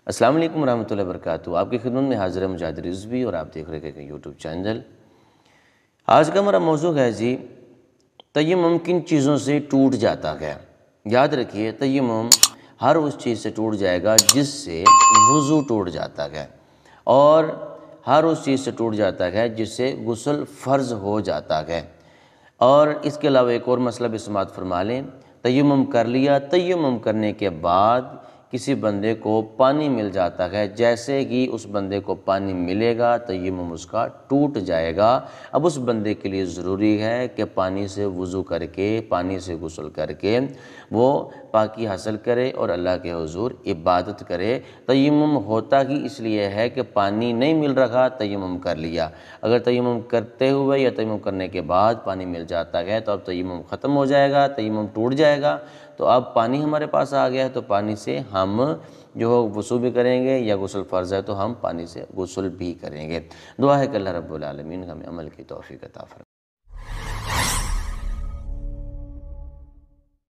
السلام علیکم ورحمۃ اللہ وبرکاتہ۔ آپ کی خدمت میں حاضر ہے مجاہد رضوی اور آپ دیکھ رہے ہیں یوٹیوب چینل۔ آج کا ہمارا موضوع ہے جی تیمم کن چیزوں سے ٹوٹ جاتا ہے۔ یاد رکھیے تیمم ہر اس چیز سے ٹوٹ جائے گا جس سے وضو ٹوٹ جاتا ہے، اور ہر اس چیز سے ٹوٹ جاتا ہے جس سے غسل فرض ہو جاتا ہے۔ اور اس کے علاوہ ایک اور مسئلہ بھی سماعت فرما لیں، تیمم کر لیا، تیمم کرنے کے بعد کسی بندے کو پانی مل جاتا ہے، جیسے ہی اس بندے کو پانی ملے گا تیمم اس کا ٹوٹ جائے گا۔ اب اس بندے کے لیے ضروری ہے کہ پانی سے وضو کر کے، پانی سے غسل کر کے وہ پاکی حاصل کرے اور اللہ کے حضور عبادت کرے۔ تیمم ہوتا ہی اس لیے ہے کہ پانی نہیں مل رہا، تیمم کر لیا۔ اگر تیمم کرتے ہوئے یا تیمم کرنے کے بعد پانی مل جاتا ہے تو اب تیمم ختم ہو جائے گا، تیمم ٹوٹ جائے گا۔ تو اب پانی ہمارے پاس آ گیا ہے تو پانی سے ہم جو وضو بھی کریں گے، یا غسل فرض ہے تو ہم پانی سے غسل بھی کریں گے۔ دعا ہے کہ اللہ رب العالمین ہمیں عمل کی توفیق عطا فرمائے۔